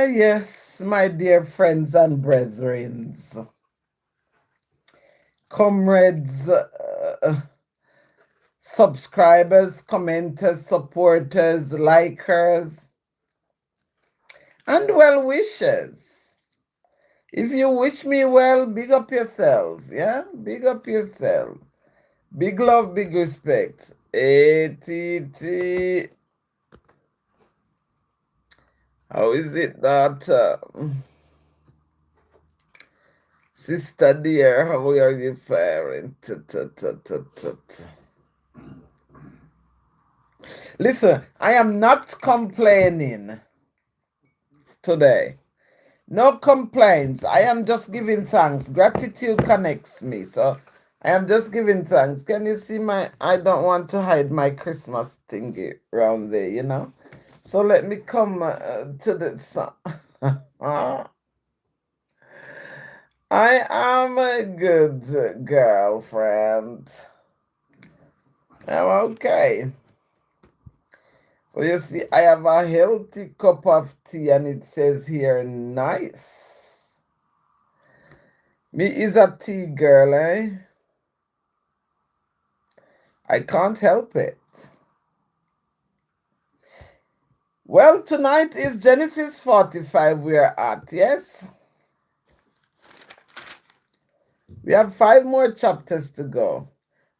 Yes, my dear friends and brethren, comrades, subscribers, commenters, supporters, likers, and well wishers. If you wish me well, big up yourself. Yeah, big up yourself. Big love, big respect. ATT. How is it that, sister dear, how are you faring? Listen, I am not complaining today. No complaints. I am just giving thanks. Gratitude connects me. So I am just giving thanks. Can you see I don't want to hide my Christmas thingy around there. So let me come to the sun. I am a good girlfriend. I'm okay. So you see, I have a healthy cup of tea and it says here, nice. Me is a tea girl, eh? I can't help it. Well, tonight is Genesis 45 we're at, yes? We have 5 more chapters to go.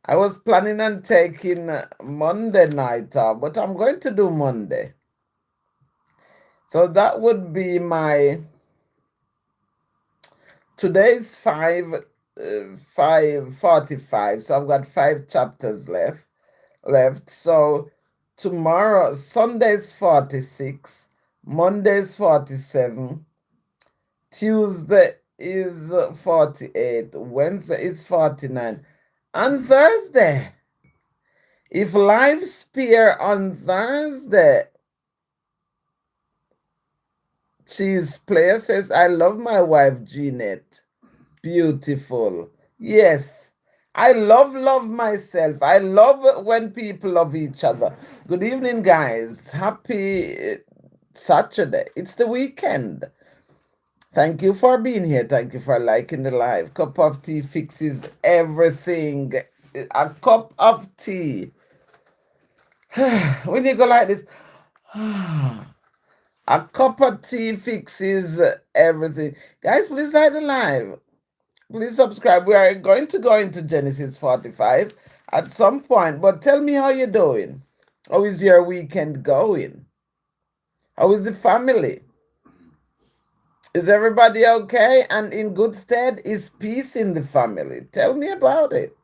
I was planning on taking Monday night off, but I'm going to do Monday. So that would be today's 5:45. So I've got 5 chapters left. So tomorrow, Sunday's 46, Monday's 47, Tuesday is 48, Wednesday is 49, and Thursday. If live spear on Thursday, Cheese Player says, I love my wife, Jeanette. Beautiful. Yes. I love myself. I love when people love each other. Good evening, guys. Happy Saturday. It's the weekend. Thank you for being here. Thank you for liking the live. Cup of tea fixes everything. A cup of tea. When you go like this, a cup of tea fixes everything. Guys, please like the live. Please subscribe. We are going to go into Genesis 45 at some point. But tell me how you're doing. How is your weekend going? How is the family? Is everybody okay and in good stead? Is peace in the family? Tell me about it.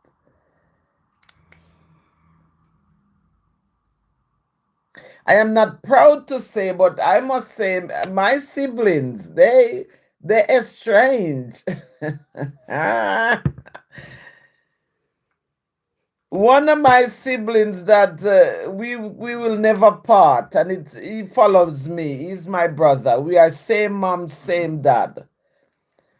I am not proud to say, but I must say my siblings, they're estranged. One of my siblings that we will never part, and he follows me. He's my brother. We are same mom, same dad.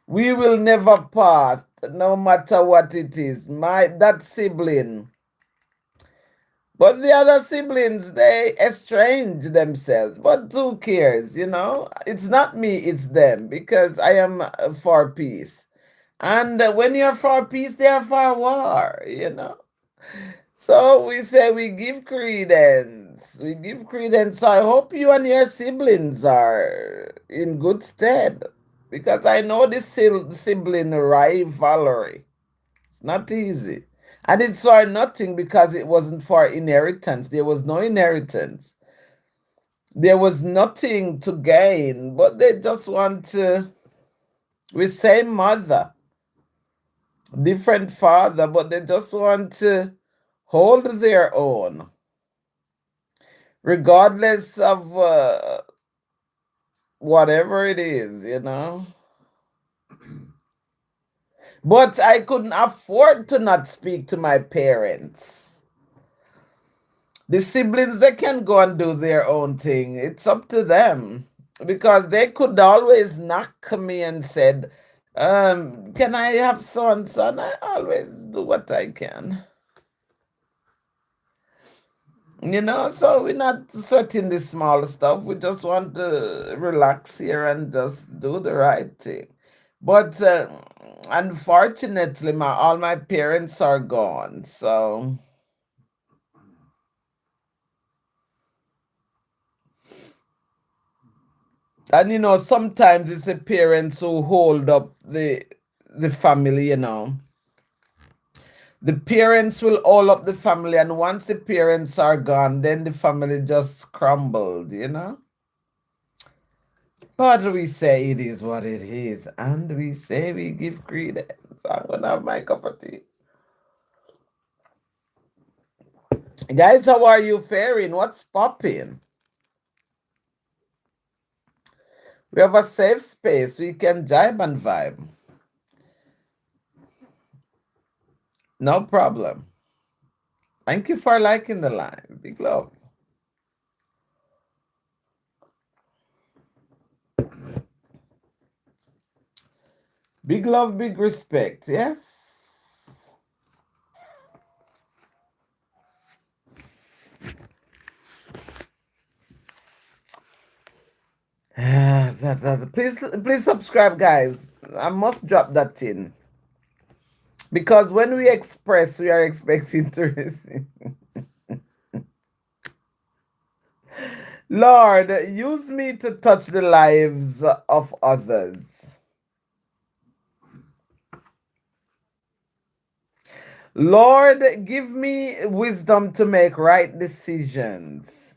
We will never part, no matter what it is. That sibling. But the other siblings, they estrange themselves. But who cares, It's not me, it's them, because I am for peace. And when you're for peace, they are for war. So we say we give credence. We give credence. So I hope you and your siblings are in good stead. Because I know this sibling rivalry. It's not easy. And it's for nothing because it wasn't for inheritance. There was no inheritance. There was nothing to gain. But they just want to, with same mother, different father, but they just want to hold their own, regardless of whatever it is. But I couldn't afford to not speak to my parents. The siblings, they can go and do their own thing. It's up to them. Because they could always knock me and said, can I have so and so? And I always do what I can. So we're not sweating the small stuff. We just want to relax here and just do the right thing. But unfortunately, all my parents are gone. So, and sometimes it's the parents who hold up the family. The parents will all up the family, and once the parents are gone, then the family just crumbled. But we say it is what it is, and we say we give credence. I'm gonna have my cup of tea. Guys, how are you faring? What's popping? We have a safe space. We can jibe and vibe. No problem. Thank you for liking the live. Big love. Big love, big respect. Yes. Please subscribe, guys. I must drop that in. Because when we express, we are expecting to receive. Lord, use me to touch the lives of others. Lord, give me wisdom to make right decisions.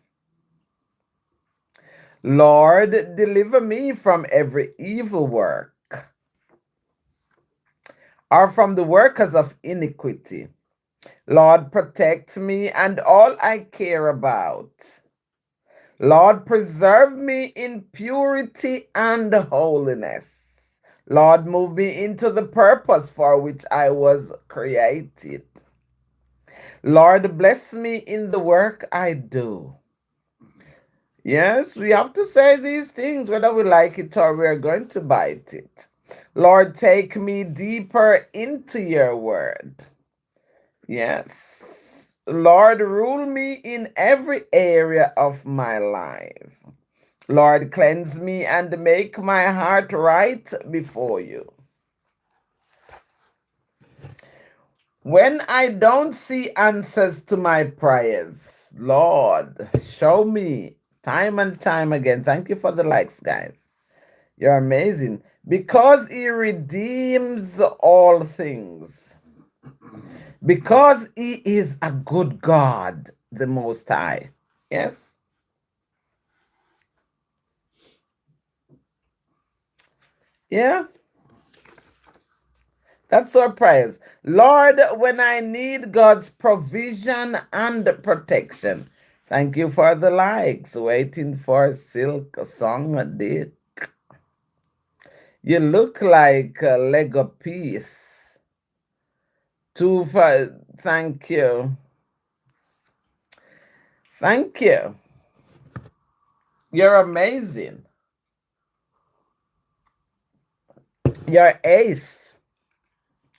Lord, deliver me from every evil work or from the workers of iniquity. Lord, protect me and all I care about. Lord, preserve me in purity and holiness. Lord, move me into the purpose for which I was created. Lord, bless me in the work I do. Yes, we have to say these things whether we like it or we're going to bite it. Lord, take me deeper into your word. Yes. Lord, rule me in every area of my life. Lord, cleanse me and make my heart right before you. When I don't see answers to my prayers, Lord, show me time and time again. Thank you for the likes, guys. You're amazing. Because he redeems all things. Because he is a good God, the Most High. Yes? Yeah? That's our prayers. Lord, when I need God's provision and protection. Thank you for the likes. Waiting for Silk Song Dick. You look like a Lego piece. Thank you. Thank you. You're amazing. You're ace.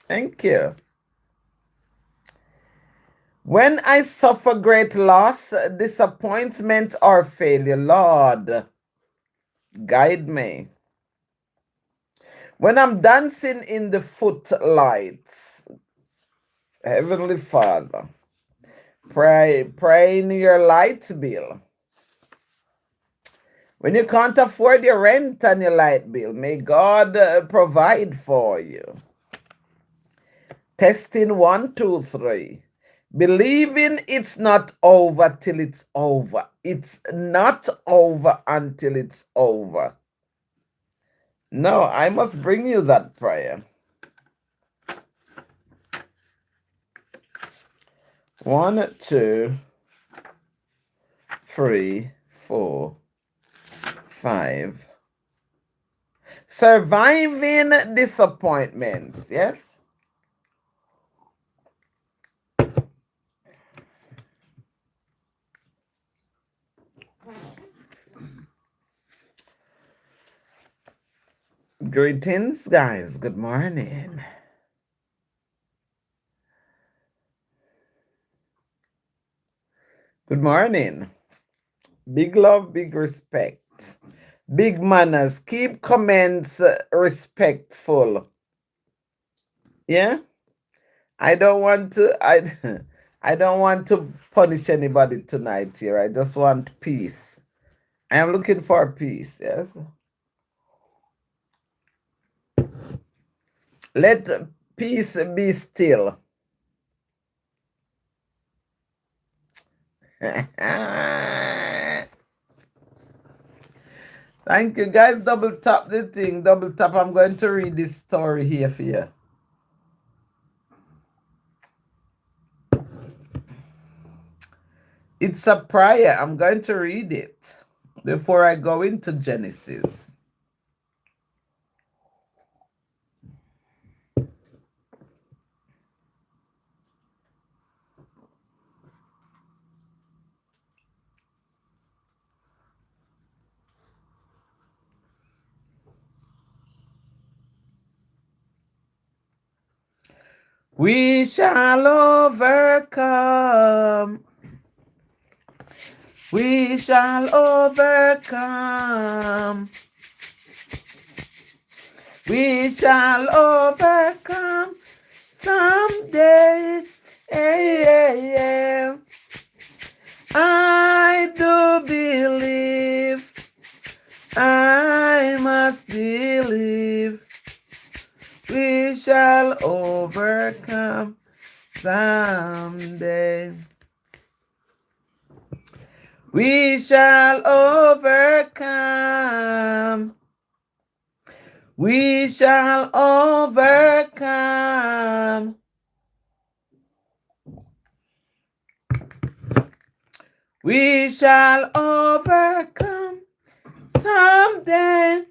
Thank you. When I suffer great loss, disappointment, or failure, Lord, guide me. When I'm dancing in the footlights, Heavenly Father, pray in your light bill. When you can't afford your rent and your light bill, may God provide for you. Testing 1, 2, 3. Believing it's not over till it's over. It's not over until it's over. No, I must bring you that prayer. 1, 2, 3, 4, 5. Surviving disappointments. Yes? Greetings, guys. Good morning. Good morning. Big love, big respect. Big manners. Keep comments respectful. Yeah? I don't want to I don't want to punish anybody tonight here. I just want peace. I am looking for peace, yes. Let peace be still. Thank you, guys. Double tap the thing. Double tap. I'm going to read this story here for you. It's a prayer. I'm going to read it before I go into Genesis. We shall overcome. We shall overcome. We shall overcome someday. I do believe. I must believe. We shall overcome someday. We shall overcome. We shall overcome. We shall overcome someday.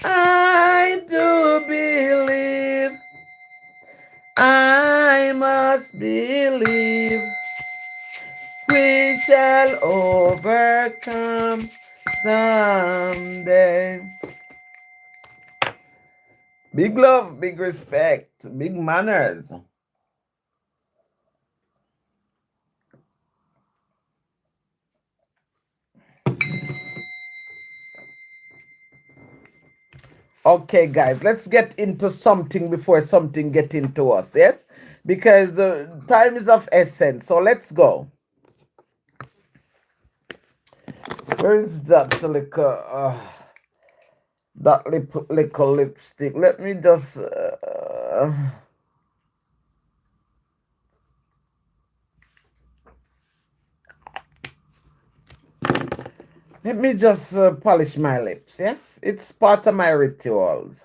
I do believe. I must believe. We shall overcome someday. Big love, big respect, big manners. Okay, guys, let's get into something before something get into us, yes? Because time is of essence, so let's go. Where is that little, little lipstick? Let me just... let me just polish my lips, yes? It's part of my rituals.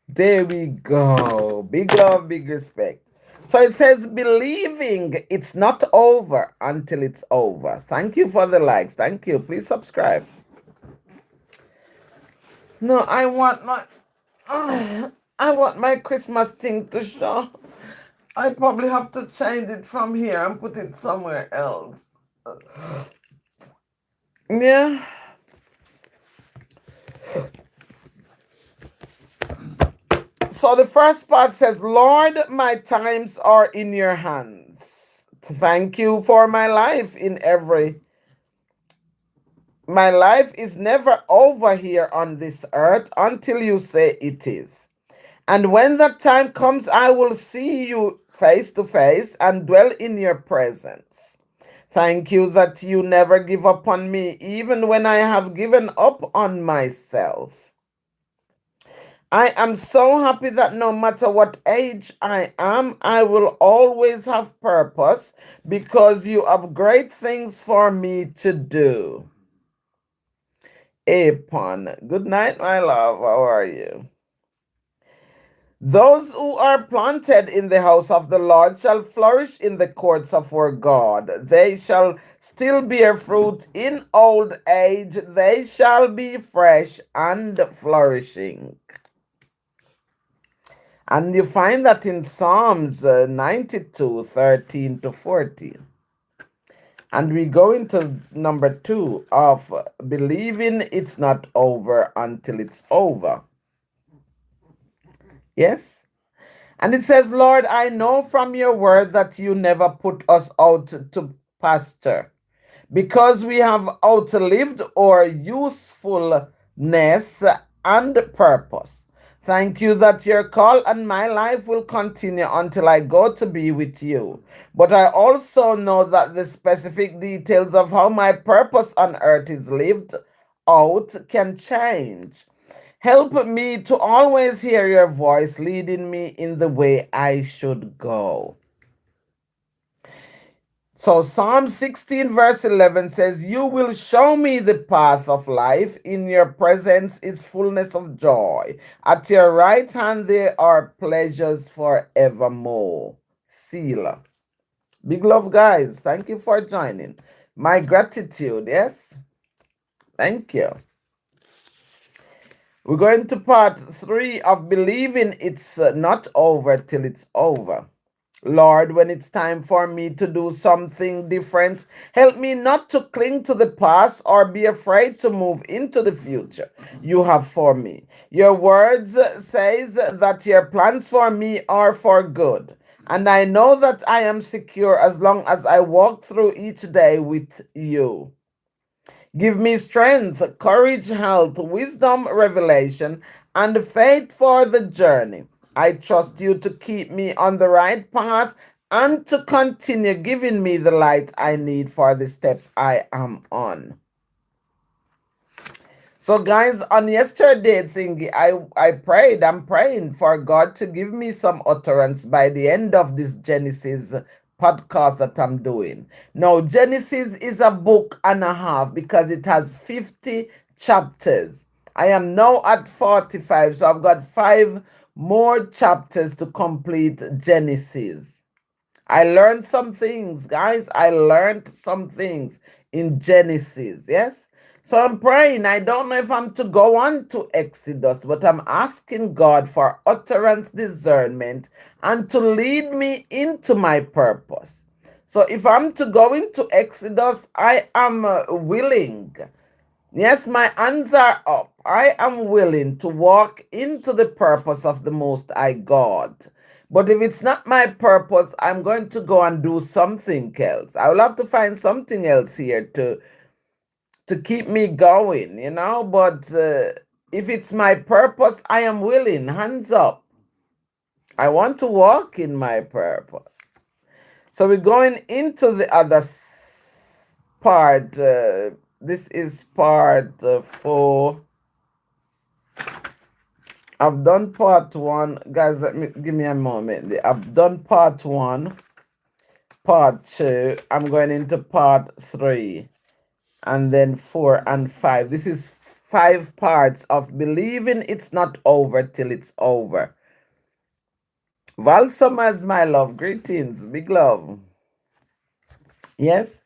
There we go. Big love, big respect. So it says, believing it's not over until it's over. Thank you for the likes. Thank you. Please subscribe. No, I want my... I want my Christmas thing to show. I probably have to change it from here and put it somewhere else. Yeah. So the first part says, Lord, my times are in your hands. Thank you for my life in every... My life is never over here on this earth until you say it is. And when that time comes, I will see you face to face and dwell in your presence. Thank you that you never give up on me, even when I have given up on myself. I am so happy that no matter what age I am, I will always have purpose because you have great things for me to do. Apon, good night, my love. How are you? Those who are planted in the house of the Lord shall flourish in the courts of our God. They shall still bear fruit in old age. They shall be fresh and flourishing. And you find that in Psalms 92, 13 to 14. And we go into number 2 of believing it's not over until it's over. Yes? And it says, Lord, I know from your word that you never put us out to pasture because we have outlived our usefulness and purpose. Thank you that your call and my life will continue until I go to be with you. But I also know that the specific details of how my purpose on earth is lived out can change. Help me to always hear your voice leading me in the way I should go. So Psalm 16 verse 11 says, you will show me the path of life. In your presence is fullness of joy. At your right hand there are pleasures forevermore. Selah. Big love, guys. Thank you for joining. My gratitude, yes? Thank you. We're going to part 3 of believing it's not over till it's over. Lord, when it's time for me to do something different, help me not to cling to the past or be afraid to move into the future you have for me. Your words says that your plans for me are for good, and I know that I am secure as long as I walk through each day with you. Give me strength, courage, health, wisdom, revelation, and faith for the journey. I trust you to keep me on the right path and to continue giving me the light I need for the step I am on. So guys, on yesterday thingy, I'm praying for God to give me some utterance by the end of this Genesis podcast that I'm doing. Now, Genesis is a book and a half because it has 50 chapters. I am now at 45, so I've got 5 more chapters to complete Genesis. I learned some things, guys. I learned some things in Genesis. Yes. So I'm praying. I don't know if I'm to go on to Exodus, but I'm asking God for utterance, discernment, and to lead me into my purpose. So if I'm to go into Exodus, I am willing. Yes, my hands are up. I am willing to walk into the purpose of the Most High God. But if it's not my purpose, I'm going to go and do something else. I will have to find something else here to keep me going, you know. But if it's my purpose, I am willing. Hands up. I want to walk in my purpose. So we're going into the other part. This is part 4. I've done part 1. Guys, give me a moment. I've done part 1, part 2. I'm going into part 3, and then 4 and 5. This is 5 parts of believing it's not over till it's over. Valsomas, my love. Greetings. Big love. Yes.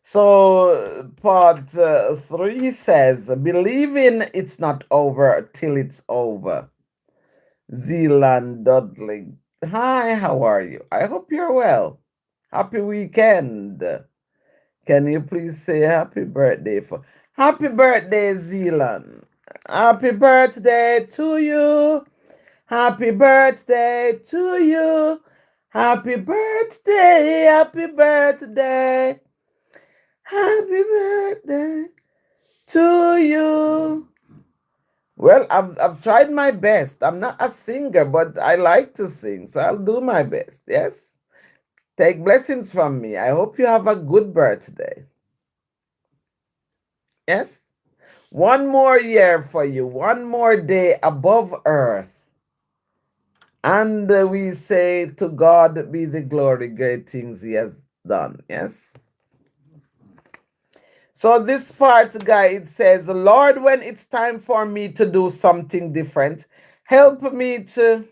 So part 3 says, believing it's not over till it's over. Zealand Dudley. Hi, how are you? I hope you're well. Happy weekend. Can you please say happy birthday for happy birthday, Zealand? Happy birthday to you. Happy birthday to you. Happy birthday, happy birthday. Happy birthday to you. Well, I've tried my best. I'm not a singer, but I like to sing, so I'll do my best. Yes. Take blessings from me. I hope you have a good birthday. Yes. One more year for you, one more day above earth. And we say, to God be the glory, great things he has done. Yes. So this part, guy, it says, Lord, when it's time for me to do something different, help me to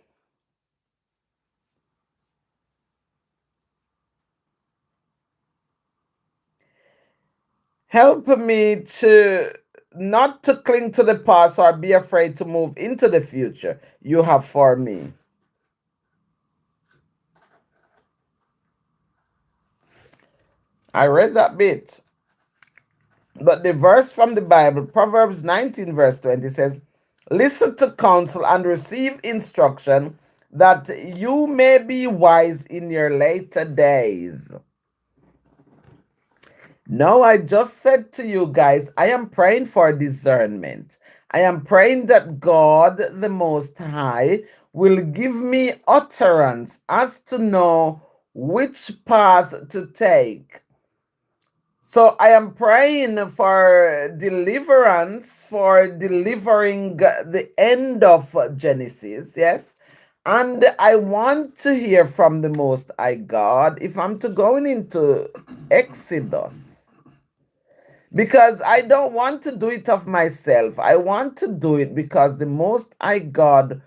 not to cling to the past or be afraid to move into the future you have for me. I read that bit. But the verse from the Bible, Proverbs 19, verse 20 says, listen to counsel and receive instruction that you may be wise in your later days. No, I just said to you guys, I am praying for discernment. I am praying that God, the Most High, will give me utterance as to know which path to take. So I am praying for deliverance, for delivering the end of Genesis, yes? And I want to hear from the Most High God if I'm to going into Exodus. Because I don't want to do it of myself. I want to do it because the Most High God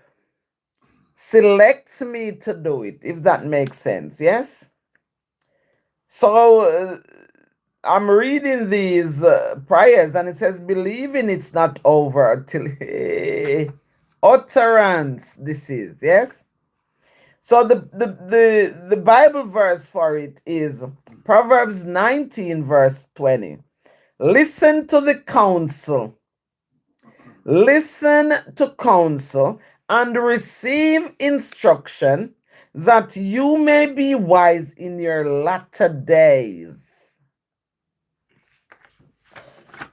selects me to do it, if that makes sense, yes? So I'm reading these prayers and it says, believing it's not over till utterance this is, yes? So the Bible verse for it is Proverbs 19, verse 20. Listen to the counsel. Listen to counsel and receive instruction that you may be wise in your latter days.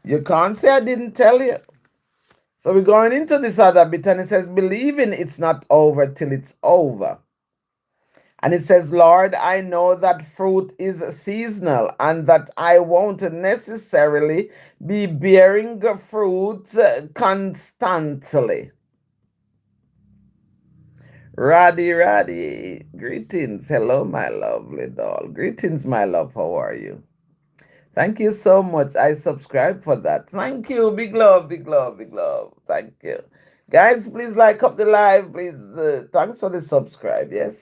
You can't say I didn't tell you. So we're going into this other bit and it says, believing it's not over till it's over. And it says, Lord, I know that fruit is seasonal and that I won't necessarily be bearing fruit constantly. Raddy, greetings. Hello, my lovely doll. Greetings, my love. How are you? Thank you so much. I subscribe for that. Thank you. Big love, big love, big love. Thank you. Guys, please like up the live. Please, thanks for the subscribe. Yes.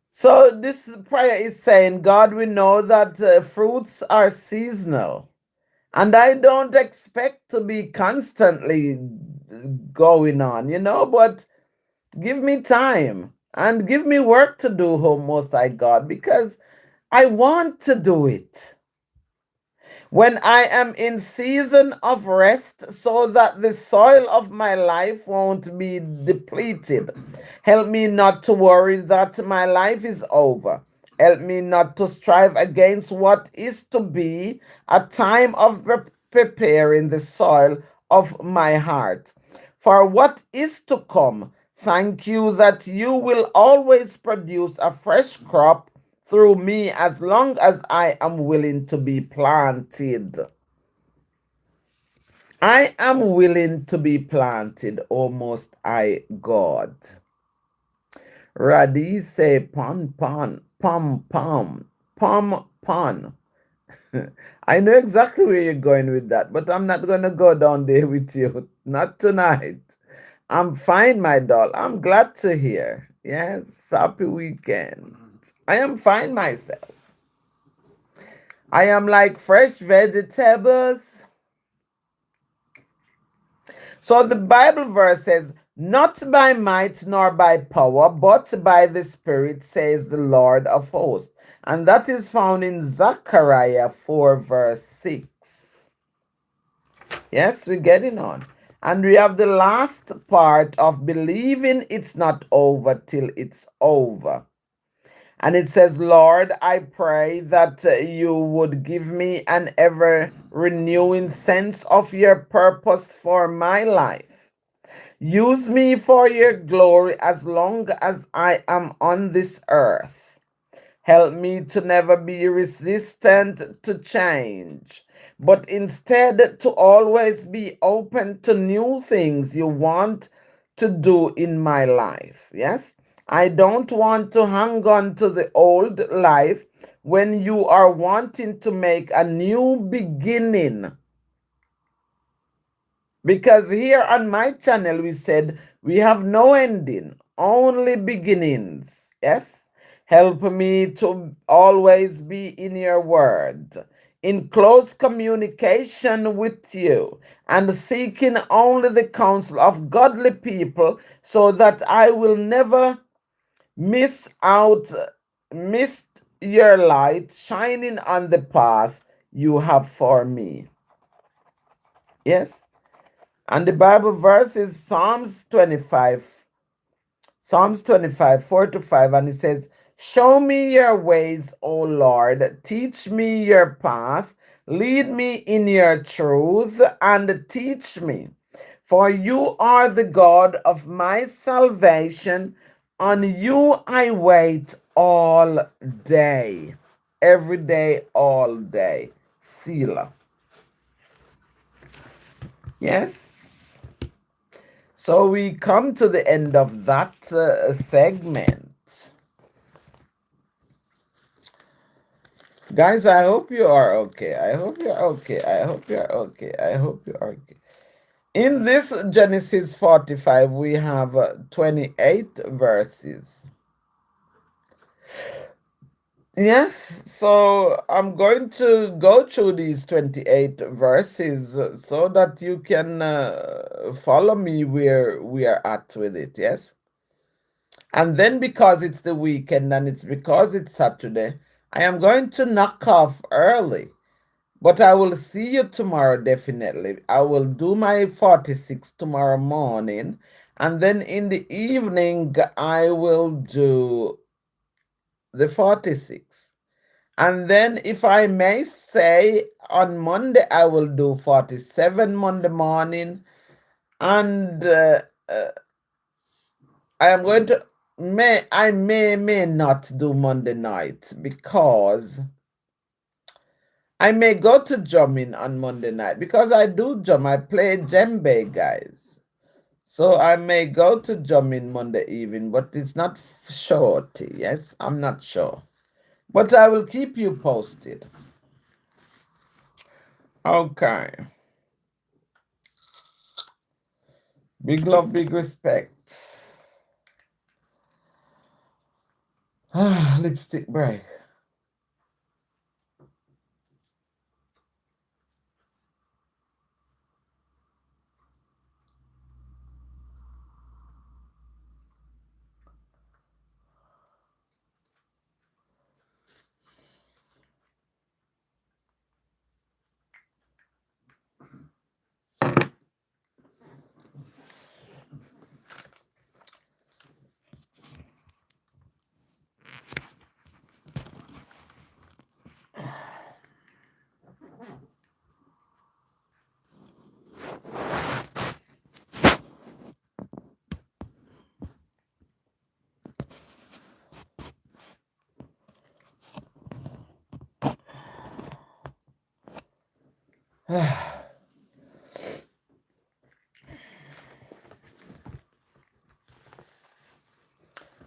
So this prayer is saying, God, we know that fruits are seasonal. And I don't expect to be constantly going on, but give me time and give me work to do, oh Most High God, because I want to do it when I am in season of rest so that the soil of my life won't be depleted. Help me not to worry that my life is over. Help me not to strive against what is to be a time of preparing the soil of my heart. For what is to come, thank you that you will always produce a fresh crop through me as long as I am willing to be planted. I am willing to be planted, O Most High God. Radi say pon pon, pom pom, pom pon. I know exactly where you're going with that, but I'm not going to go down there with you. Not tonight. I'm fine, my doll. I'm glad to hear. Yes, happy weekend. I am fine myself. I am like fresh vegetables. So the Bible verse says, not by might nor by power, but by the Spirit, says the Lord of hosts. And that is found in Zechariah 4, verse 6. Yes, we're getting on. And we have the last part of believing it's not over till it's over. And it says, Lord, I pray that you would give me an ever renewing sense of your purpose for my life. Use me for your glory as long as I am on this earth. Help me to never be resistant to change, but instead to always be open to new things you want to do in my life. Yes? I don't want to hang on to the old life when you are wanting to make a new beginning. Because here on my channel, we said we have no ending, only beginnings. Yes? Help me to always be in your word, in close communication with you, and seeking only the counsel of godly people so that I will never miss out missed your light shining on the path you have for me. Yes. And the Bible verse is Psalms 25, 4 to 5, and it says, show me your ways, O Lord, teach me your path, lead me in your truths, and teach me. For you are the God of my salvation, on you I wait all day. Every day, all day. Selah. Yes. So we come to the end of that segment. Guys, I hope you are okay. I hope you're okay. I hope you're okay. I hope you're okay. In this Genesis 45, we have 28 verses. Yes, so I'm going to go through these 28 verses so that you can follow me where we are at with it. Yes. And then because it's the weekend and it's because it's Saturday, I am going to knock off early. But I will see you tomorrow, definitely. I will do my 46 tomorrow morning. And then in the evening, I will do the 46. And then, if I may say, on Monday, I will do 47 Monday morning. And I am going to, may not do Monday night because I may go to drumming on Monday night because I do drum. I play djembe, guys. So I may go to drumming Monday evening, but it's not shorty. Yes, I'm not sure. But I will keep you posted. Okay. Big love, big respect. Lipstick break.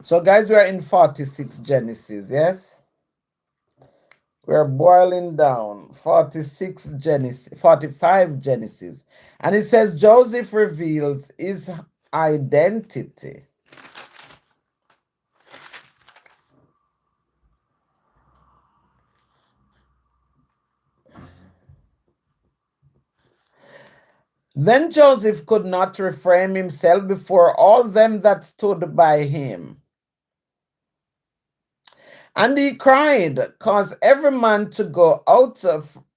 So, guys, we are in 46 Genesis, yes? We're boiling down 46 Genesis, 45 Genesis. And it says Joseph reveals his identity. Then Joseph could not refrain himself before all them that stood by him. And he cried, cause every man to go out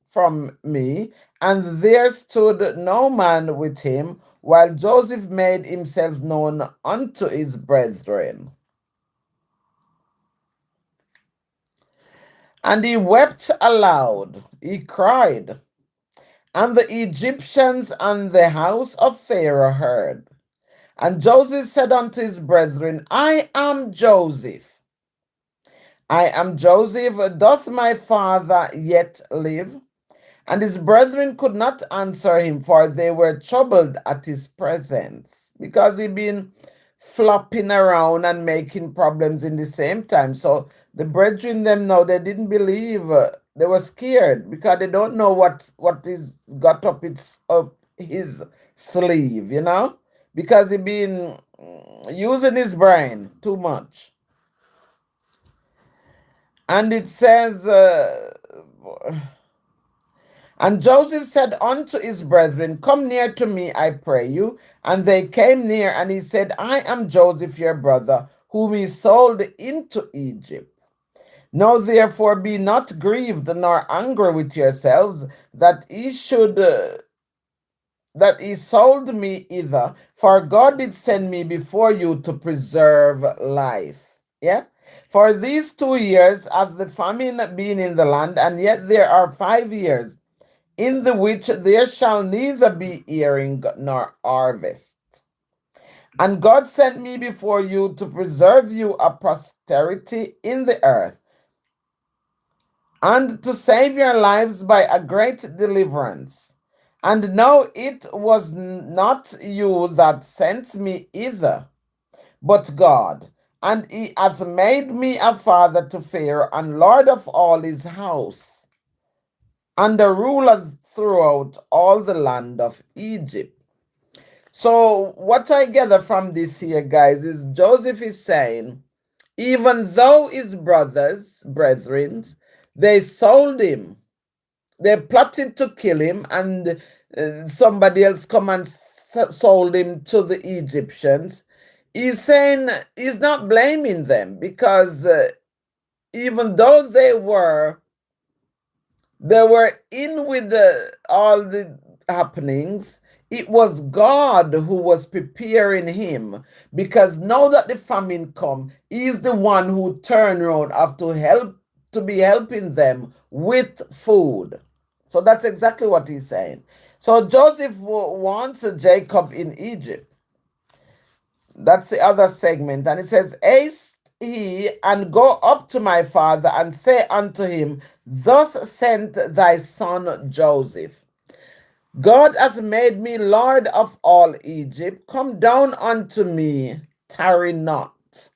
from me. And there stood no man with him, while Joseph made himself known unto his brethren. And he wept aloud, he cried. And the Egyptians and the house of Pharaoh heard. And Joseph said unto his brethren, I am Joseph. I am Joseph. Doth my father yet live? And his brethren could not answer him, for they were troubled at his presence, because he'd been flopping around and making problems in the same time. So the brethren them now, they didn't believe. They were scared because they don't know what is got up his sleeve, because he been using his brain too much. And it says, and Joseph said unto his brethren, come near to me, I pray you. And they came near, and he said, I am Joseph your brother, whom he sold into Egypt. Now therefore be not grieved nor angry with yourselves that he sold me either, for God did send me before you to preserve life. Yeah. For these 2 years has the famine been in the land, and yet there are 5 years in the which there shall neither be earing nor harvest. And God sent me before you to preserve you a posterity in the earth, and to save your lives by a great deliverance. And now it was not you that sent me either, but God. And he has made me a father to Pharaoh and lord of all his house, and a ruler throughout all the land of Egypt. So, what I gather from this here, guys, is Joseph is saying, even though his brethren, they sold him, they plotted to kill him, and somebody else come and sold him to the Egyptians. He's saying he's not blaming them, because even though they were in with all the happenings, it was God who was preparing him, because now that the famine come, he's the one who turned around after to be helping them with food. So that's exactly what he's saying. So Joseph wants Jacob in Egypt. That's the other segment. And it says, haste he and go up to my father and say unto him, thus sent thy son Joseph. God hath made me Lord of all Egypt. Come down unto me, tarry not.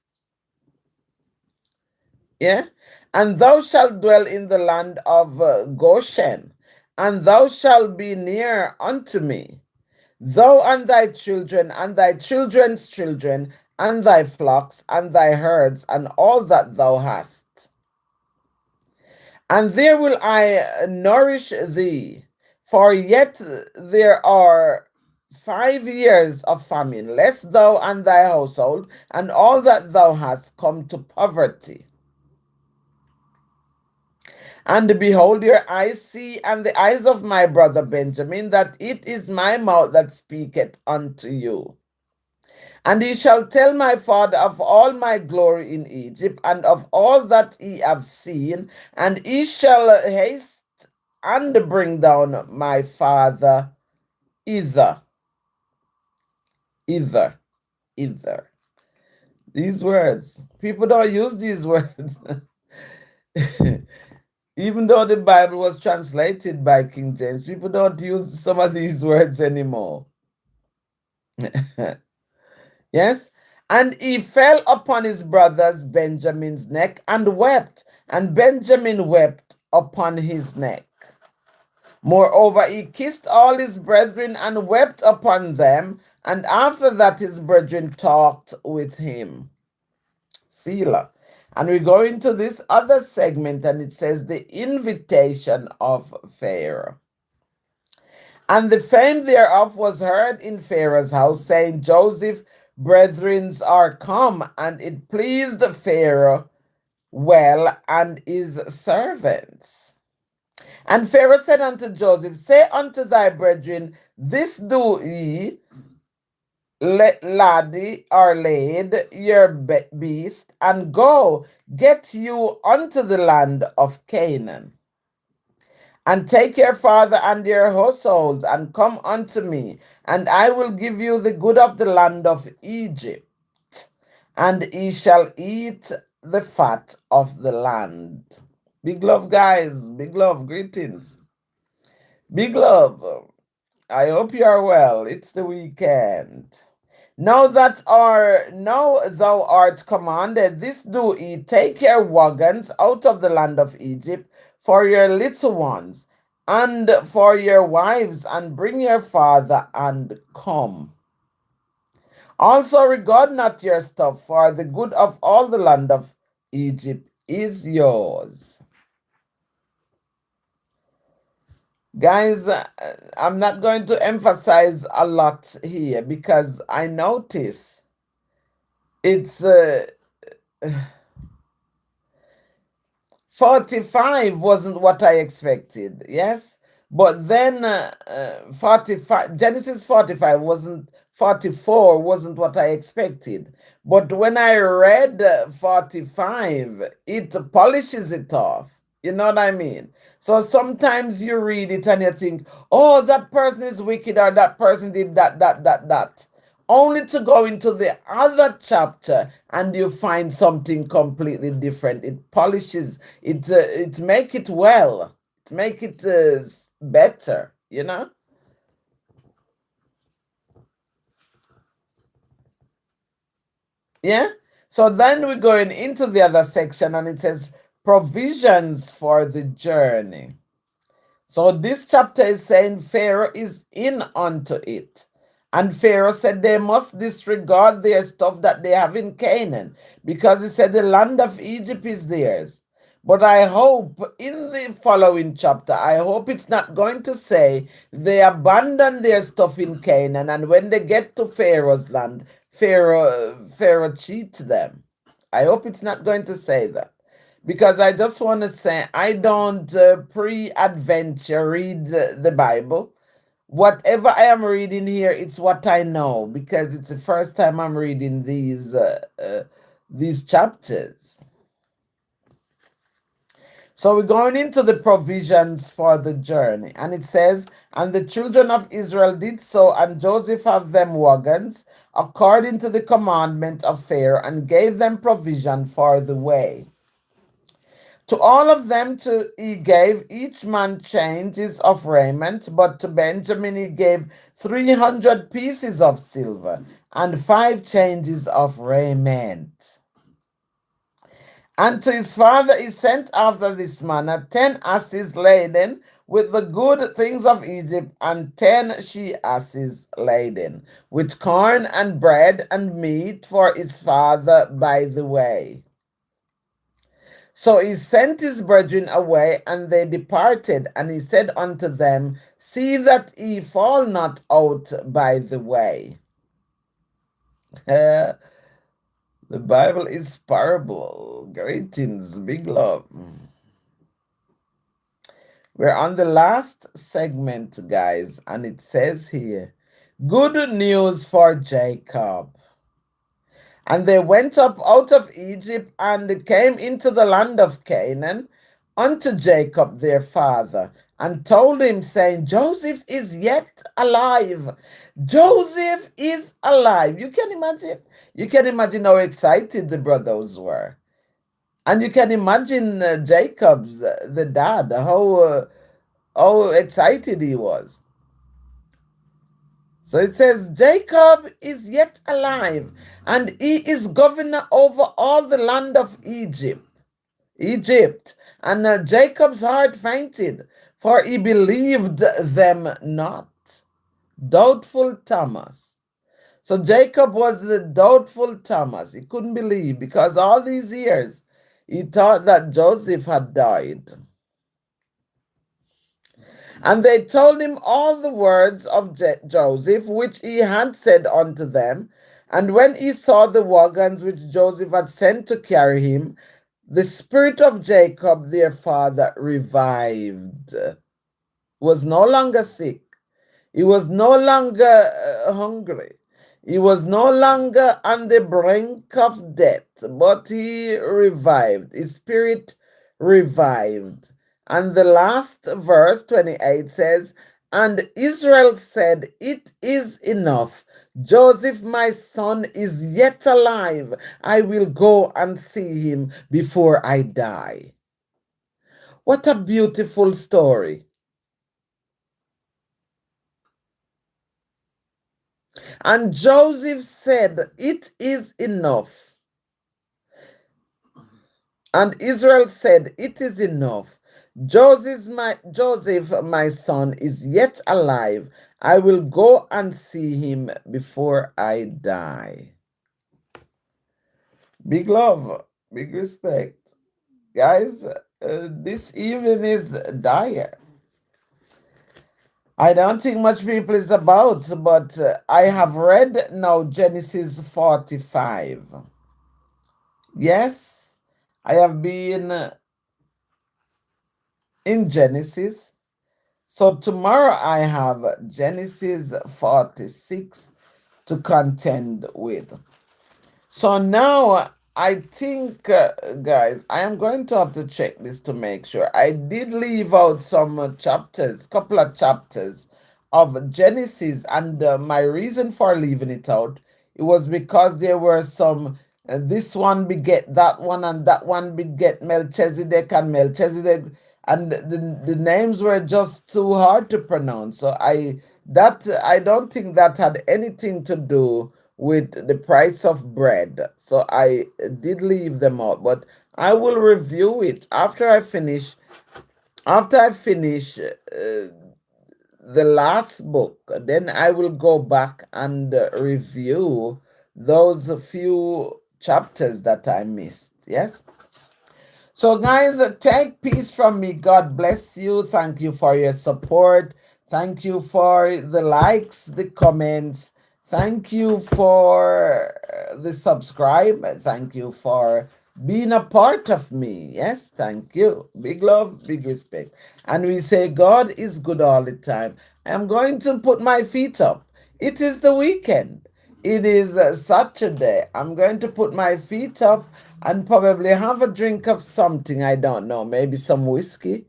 Yeah? And thou shalt dwell in the land of Goshen, and thou shalt be near unto me, thou and thy children, and thy children's children, and thy flocks, and thy herds, and all that thou hast. And there will I nourish thee, for yet there are 5 years of famine, lest thou and thy household, and all that thou hast, come to poverty. And behold, your eyes see, and the eyes of my brother Benjamin, that it is my mouth that speaketh unto you. And he shall tell my father of all my glory in Egypt, and of all that he have seen, and he shall haste and bring down my father either, either, either. These words, people don't use these words. Even though the Bible was translated by King James, people don't use some of these words anymore. Yes? And he fell upon his brother's Benjamin's neck and wept, and Benjamin wept upon his neck. Moreover, he kissed all his brethren and wept upon them, and after that his brethren talked with him. Selah. And we go into this other segment, and it says the invitation of Pharaoh. And the fame thereof was heard in Pharaoh's house, saying, Joseph brethrens are come, and it pleased Pharaoh well and his servants. And Pharaoh said unto Joseph, say unto thy brethren, this do ye, laddie or laid your beast, and go, get you unto the land of Canaan. And take your father and your households, and come unto me, and I will give you the good of the land of Egypt, and ye shall eat the fat of the land. Big love, guys. Big love. Greetings. Big love. I hope you are well. It's the weekend. Now thou art commanded, this do ye, take your wagons out of the land of Egypt for your little ones, and for your wives, and bring your father, and come. Also regard not your stuff, for the good of all the land of Egypt is yours. Guys, I'm not going to emphasize a lot here, because I notice it's 45 wasn't what I expected, yes? But then 45, Genesis 45 wasn't, 44 wasn't what I expected. But when I read 45, it polishes it off. You know what I mean? So sometimes you read it and you think, oh, that person is wicked, or that person did that, only to go into the other chapter and you find something completely different. It polishes it, it make it well, it make it better, you know. Yeah. So then we're going into the other section and it says provisions for the journey. So this chapter is saying Pharaoh is in unto it. And Pharaoh said they must disregard their stuff that they have in Canaan, because he said the land of Egypt is theirs. But I hope in the following chapter, I hope it's not going to say they abandon their stuff in Canaan, and when they get to Pharaoh's land, Pharaoh cheats them. I hope it's not going to say that, because I just want to say I don't pre-adventure read the Bible. Whatever I am reading here, it's what I know, because it's the first time I'm reading these chapters. So we're going into the provisions for the journey, and it says, and the children of Israel did so, and Joseph have them wagons according to the commandment of Pharaoh, and gave them provision for the way. To all of them he gave each man changes of raiment, but to Benjamin he gave 300 pieces of silver and 5 changes of raiment. And to his father he sent after this manner 10 asses laden with the good things of Egypt, and 10 she asses laden with corn and bread and meat for his father by the way. So he sent his brethren away, and they departed. And he said unto them, see that ye fall not out by the way. The Bible is parable. Greetings, big love. We're on the last segment, guys, and it says here, good news for Jacob. And they went up out of Egypt and came into the land of Canaan unto Jacob their father, and told him, saying, Joseph is yet alive. Joseph is alive. You can imagine. You can imagine how excited the brothers were. And you can imagine Jacob's, the dad, how excited he was. So it says, Jacob is yet alive, and he is governor over all the land of Egypt. And Jacob's heart fainted, for he believed them not. Doubtful Thomas. So Jacob was the doubtful Thomas. He couldn't believe, because all these years he thought that Joseph had died. And they told him all the words of Joseph, which he had said unto them. And when he saw the wagons which Joseph had sent to carry him, the spirit of Jacob their father revived. Was no longer sick. He was no longer hungry. He was no longer on the brink of death, but he revived. His spirit revived. And the last verse, 28, says, and Israel said, it is enough. Joseph, my son, is yet alive. I will go and see him before I die. What a beautiful story. And Joseph said, it is enough. And Israel said, it is enough. Joseph, my son, is yet alive. I will go and see him before I die. Big love, big respect. Guys, this evening is dire. I don't think much people is about, but I have read now Genesis 45. Yes, I have been in Genesis. So tomorrow I have Genesis 46 to contend with. So now I think, guys, I am going to have to check this to make sure. I did leave out some chapters, couple of chapters of Genesis, and my reason for leaving it out, it was because there were some. This one beget that one, and that one beget Melchizedek and Melchizedek, and the names were just too hard to pronounce. So I don't think that had anything to do with the price of bread. So I did leave them out, but I will review it after I finish. After I finish the last book, then I will go back and review those few chapters that I missed. Yes. So, guys, take peace from me. God bless you. Thank you for your support. Thank you for the likes, the comments. Thank you for the subscribe. Thank you for being a part of me. Yes, thank you. Big love, big respect. And we say God is good all the time. I'm going to put my feet up. It is the weekend. It is Saturday. I'm going to put my feet up and probably have a drink of something. I don't know, maybe some whiskey,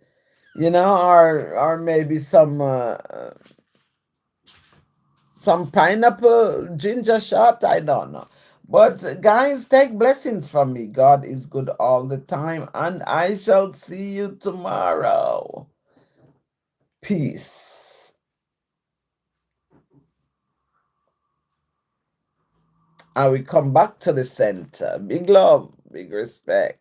or maybe some pineapple ginger shot. I don't know. But guys, take blessings from me. God is good all the time, and I shall see you tomorrow. Peace. I will come back to the center. Big love, big respect.